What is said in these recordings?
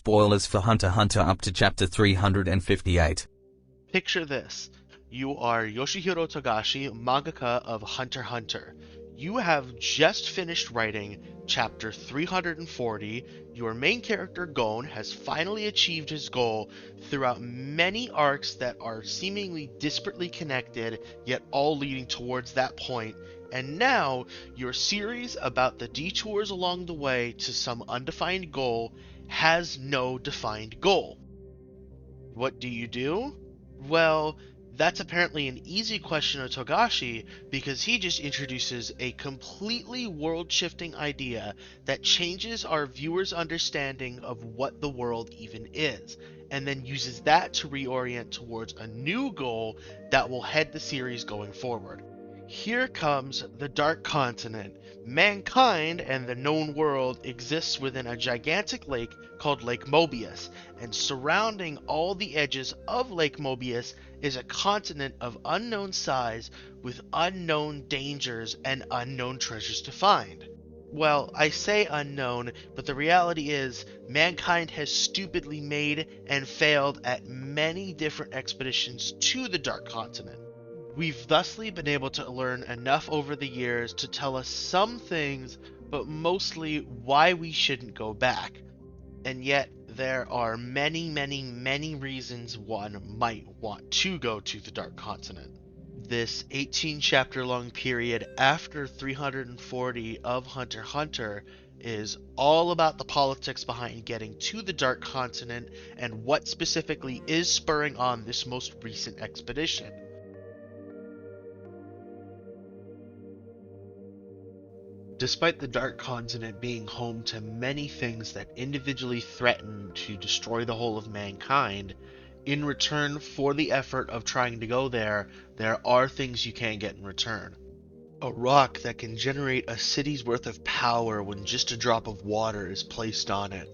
spoilers for Hunter x Hunter up to chapter 358. Picture this. You are Yoshihiro Togashi, mangaka of Hunter x Hunter. You have just finished writing chapter 340. Your main character, Gon, has finally achieved his goal throughout many arcs that are seemingly disparately connected, yet all leading towards that point. And now, your series about the detours along the way to some undefined goal has no defined goal. What do? Well, that's apparently an easy question of Togashi, because he just introduces a completely world-shifting idea that changes our viewers' understanding of what the world even is, and then uses that to reorient towards a new goal that will head the series going forward. Here comes the Dark Continent. Mankind and the known world exists within a gigantic lake called Lake Mobius, and surrounding all the edges of Lake Mobius is a continent of unknown size with unknown dangers and unknown treasures to find. Well, I say unknown, but the reality is mankind has stupidly made and failed at many different expeditions to the Dark Continent. We've thusly been able to learn enough over the years to tell us some things, but mostly why we shouldn't go back. And yet, there are many reasons one might want to go to the Dark Continent. This 18 chapter long period after 340 of Hunter x Hunter is all about the politics behind getting to the Dark Continent and what specifically is spurring on this most recent expedition. Despite the Dark Continent being home to many things that individually threaten to destroy the whole of mankind, in return for the effort of trying to go there, there are things you can get in return. A rock that can generate a city's worth of power when just a drop of water is placed on it.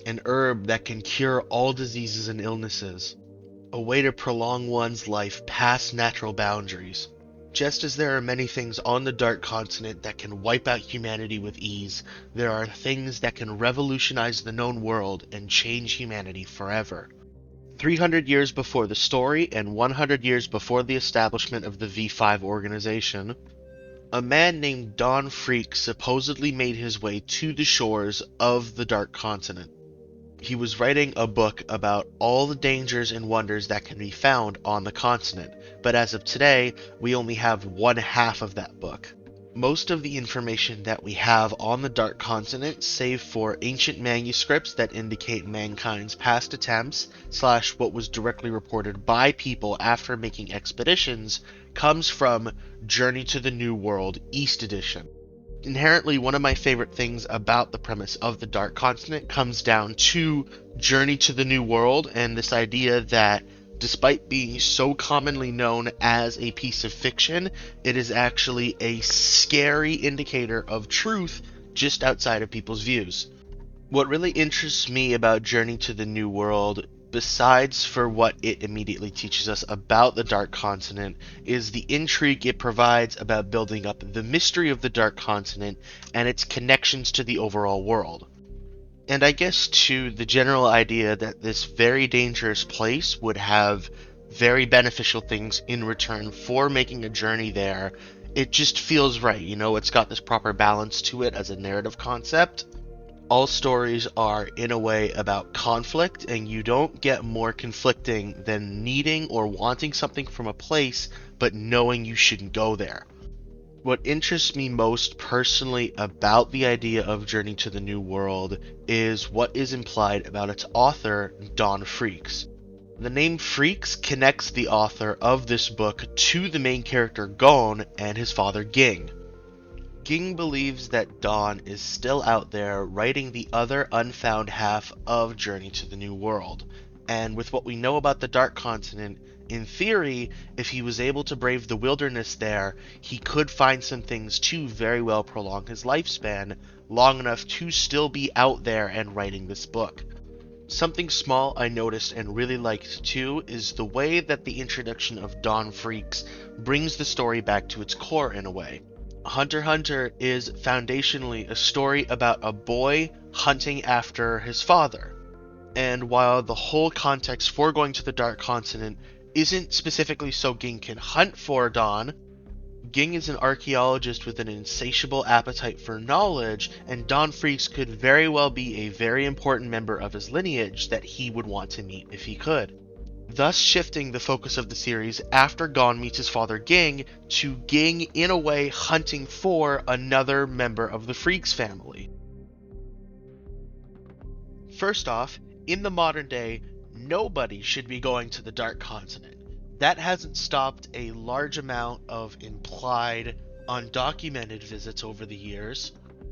An herb that can cure all diseases and illnesses. A way to prolong one's life past natural boundaries. Just as there are many things on the Dark Continent that can wipe out humanity with ease, there are things that can revolutionize the known world and change humanity forever. 300 years before the story and 100 years before the establishment of the V5 organization, a man named Don Freecss supposedly made his way to the shores of the Dark Continent. He was writing a book about all the dangers and wonders that can be found on the continent, but as of today, we only have one half of that book. Most of the information that we have on the Dark Continent, save for ancient manuscripts that indicate mankind's past attempts, / what was directly reported by people after making expeditions, comes from Journey to the New World East Edition. Inherently, one of my favorite things about the premise of the Dark Continent comes down to Journey to the New World and this idea that despite being so commonly known as a piece of fiction, it is actually a scary indicator of truth just outside of people's views. What really interests me about Journey to the New World, besides for what it immediately teaches us about the Dark Continent, is the intrigue it provides about building up the mystery of the Dark Continent and its connections to the overall world. And I guess too, the general idea that this very dangerous place would have very beneficial things in return for making a journey there. It just feels right, it's got this proper balance to it as a narrative concept. All stories are, in a way, about conflict, and you don't get more conflicting than needing or wanting something from a place, but knowing you shouldn't go there. What interests me most personally about the idea of Journey to the New World is what is implied about its author, Don Freecss. The name Freecss connects the author of this book to the main character Gon and his father Ging. Ging believes that Don is still out there writing the other unfound half of Journey to the New World, and with what we know about the Dark Continent, in theory, if he was able to brave the wilderness there, he could find some things to very well prolong his lifespan, long enough to still be out there and writing this book. Something small I noticed and really liked too is the way that the introduction of Don Freecss brings the story back to its core in a way. Hunter x Hunter is foundationally a story about a boy hunting after his father. And while the whole context for going to the Dark Continent isn't specifically so Ging can hunt for Dawn, Ging is an archaeologist with an insatiable appetite for knowledge, and Don Freecss could very well be a very important member of his lineage that he would want to meet if he could. Thus shifting the focus of the series after Gon meets his father Ging to Ging in a way hunting for another member of the Freecss family. First off, in the modern day, nobody should be going to the Dark Continent. That hasn't stopped a large amount of implied, undocumented visits over the years.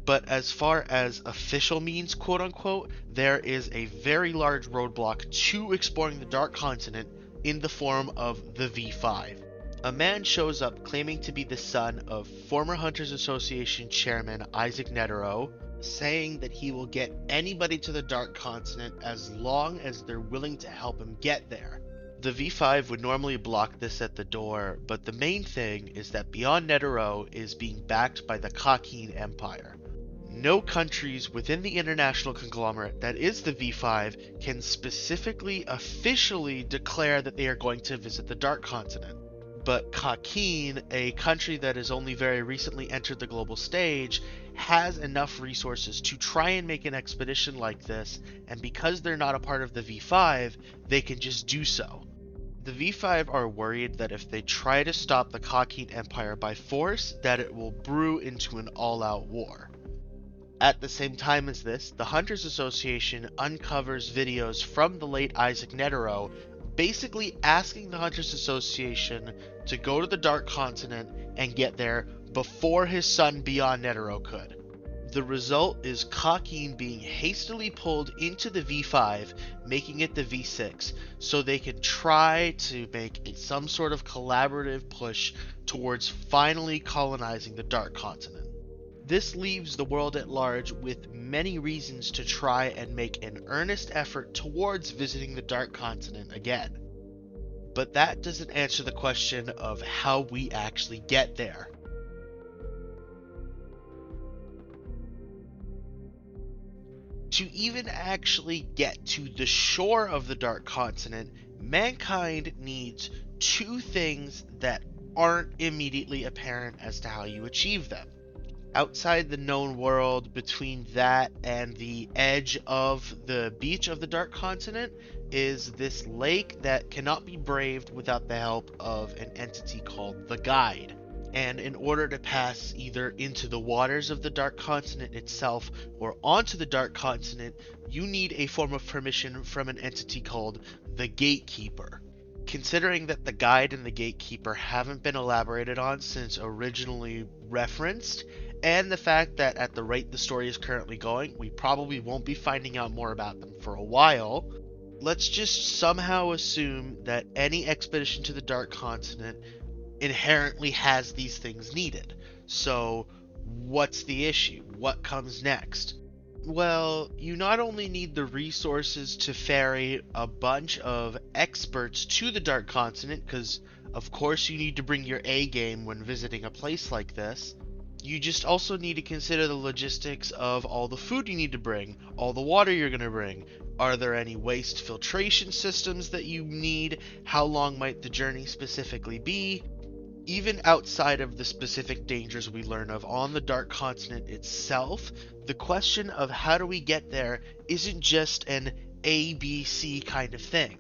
But as far as official means, quote unquote, there is a very large roadblock to exploring the Dark Continent in the form of the V5. A man shows up claiming to be the son of former Hunters Association chairman Isaac Netero, saying that he will get anybody to the Dark Continent as long as they're willing to help him get there. The V5 would normally block this at the door, but the main thing is that Beyond Netero is being backed by the Kakhin Empire. No countries within the international conglomerate that is the V5 can specifically officially declare that they are going to visit the Dark Continent. But Kakhin, a country that has only very recently entered the global stage, has enough resources to try and make an expedition like this, and because they're not a part of the V5, they can just do so. The V5 are worried that if they try to stop the Kakhin Empire by force, that it will brew into an all-out war. At the same time as this, the Hunters Association uncovers videos from the late Isaac Netero, basically asking the Hunters Association to go to the Dark Continent and get there before his son Beyond Netero could. The result is Kakhin being hastily pulled into the V5, making it the V6, so they can try to make some sort of collaborative push towards finally colonizing the Dark Continent. This leaves the world at large with many reasons to try and make an earnest effort towards visiting the Dark Continent again. But that doesn't answer the question of how we actually get there. To even actually get to the shore of the Dark Continent, mankind needs two things that aren't immediately apparent as to how you achieve them. Outside the known world, between that and the edge of the beach of the Dark Continent, is this lake that cannot be braved without the help of an entity called the Guide. And in order to pass either into the waters of the Dark Continent itself or onto the Dark Continent, you need a form of permission from an entity called the Gatekeeper. Considering that the Guide and the Gatekeeper haven't been elaborated on since originally referenced, and the fact that at the rate the story is currently going, we probably won't be finding out more about them for a while, let's just somehow assume that any expedition to the Dark Continent inherently has these things needed. So, what's the issue? What comes next? Well, you not only need the resources to ferry a bunch of experts to the Dark Continent, because of course you need to bring your A game when visiting a place like this, you just also need to consider the logistics of all the food you need to bring, all the water you're going to bring. Are there any waste filtration systems that you need? How long might the journey specifically be? Even outside of the specific dangers we learn of on the Dark Continent itself, the question of how do we get there isn't just an ABC kind of thing.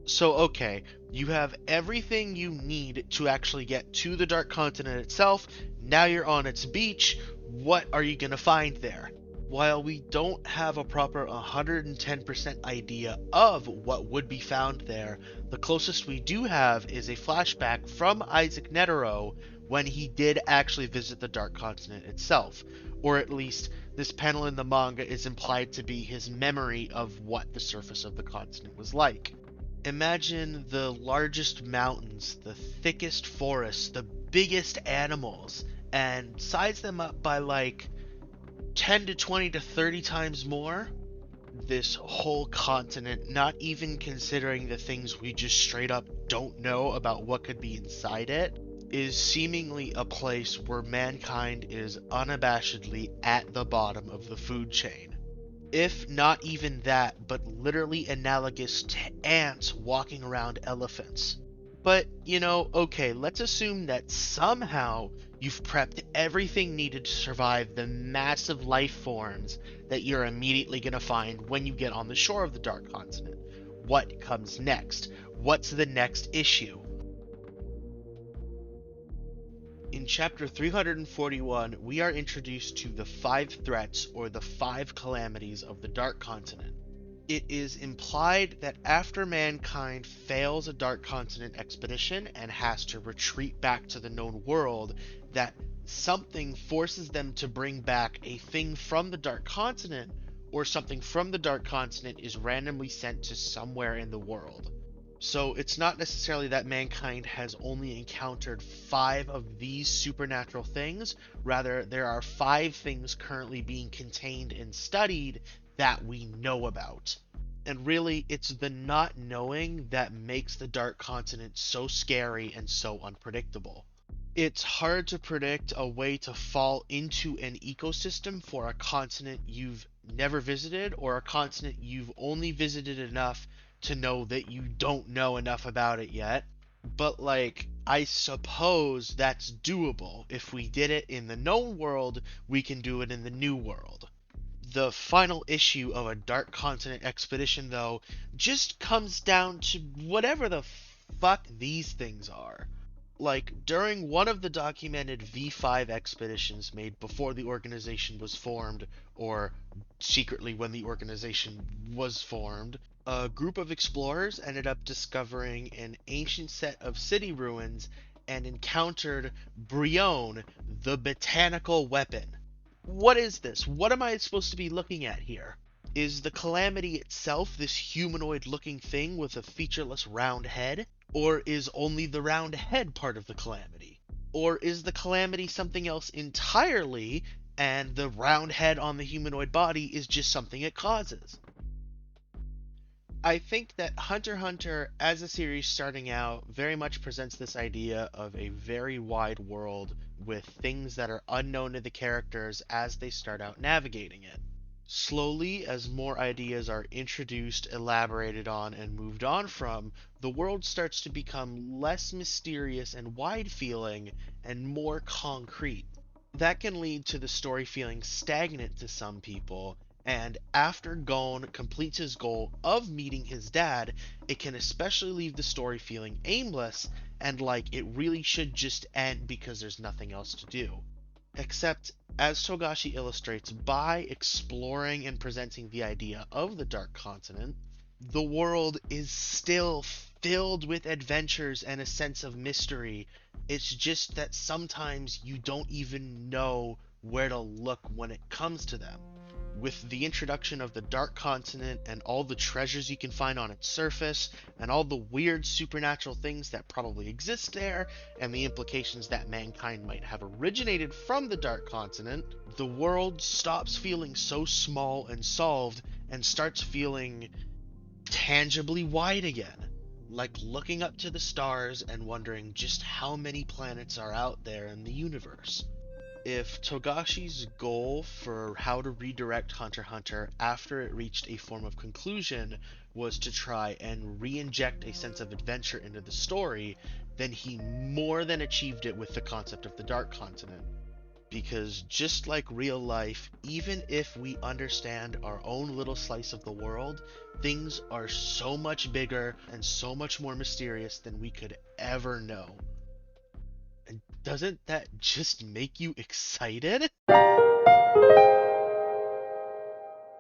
So okay, you have everything you need to actually get to the Dark Continent itself, now you're on its beach, what are you going to find there? While we don't have a proper 110% idea of what would be found there, the closest we do have is a flashback from Isaac Netero when he did actually visit the Dark Continent itself. Or at least, this panel in the manga is implied to be his memory of what the surface of the continent was like. Imagine the largest mountains, the thickest forests, the biggest animals, and size them up by like 10 to 20 to 30 times more. This whole continent, not even considering the things we just straight up don't know about what could be inside it, is seemingly a place where mankind is unabashedly at the bottom of the food chain. if not even that, but literally analogous to ants walking around elephants. But, okay, let's assume that somehow you've prepped everything needed to survive the massive life forms that you're immediately going to find when you get on the shore of the Dark Continent. What comes next? What's the next issue? In chapter 341, we are introduced to the 5 threats or the 5 calamities of the Dark Continent. It is implied that after mankind fails a Dark Continent expedition and has to retreat back to the known world, that something forces them to bring back a thing from the Dark Continent, or something from the Dark Continent is randomly sent to somewhere in the world. So it's not necessarily that mankind has only encountered 5 of these supernatural things, rather, there are 5 things currently being contained and studied that we know about. And really, it's the not knowing that makes the Dark Continent so scary and so unpredictable. It's hard to predict a way to fall into an ecosystem for a continent you've never visited, or a continent you've only visited enough to know that you don't know enough about it yet. But, like, I suppose that's doable. If we did it in the known world, we can do it in the new world. The final issue of a Dark Continent expedition, though, just comes down to whatever the fuck these things are. Like, during one of the documented V5 expeditions made before the organization was formed, or secretly when the organization was formed, a group of explorers ended up discovering an ancient set of city ruins and encountered Brion, the botanical weapon. What is this? What am I supposed to be looking at here? Is the calamity itself this humanoid looking thing with a featureless round head? Or is only the round head part of the calamity? Or is the calamity something else entirely, and the round head on the humanoid body is just something it causes? I think that Hunter x Hunter, as a series starting out, very much presents this idea of a very wide world with things that are unknown to the characters as they start out navigating it. Slowly, as more ideas are introduced, elaborated on, and moved on from, the world starts to become less mysterious and wide feeling and more concrete. That can lead to the story feeling stagnant to some people, and after Gon completes his goal of meeting his dad, it can especially leave the story feeling aimless and like it really should just end because there's nothing else to do. Except, as Togashi illustrates, by exploring and presenting the idea of the Dark Continent, the world is still filled with adventures and a sense of mystery. It's just that sometimes you don't even know where to look when it comes to them. With the introduction of the Dark Continent and all the treasures you can find on its surface, and all the weird supernatural things that probably exist there, and the implications that mankind might have originated from the Dark Continent, the world stops feeling so small and solved and starts feeling tangibly wide again. Like looking up to the stars and wondering just how many planets are out there in the universe. If Togashi's goal for how to redirect Hunter x Hunter after it reached a form of conclusion was to try and re-inject a sense of adventure into the story, then he more than achieved it with the concept of the Dark Continent. Because just like real life, even if we understand our own little slice of the world, things are so much bigger and so much more mysterious than we could ever know. And doesn't that just make you excited?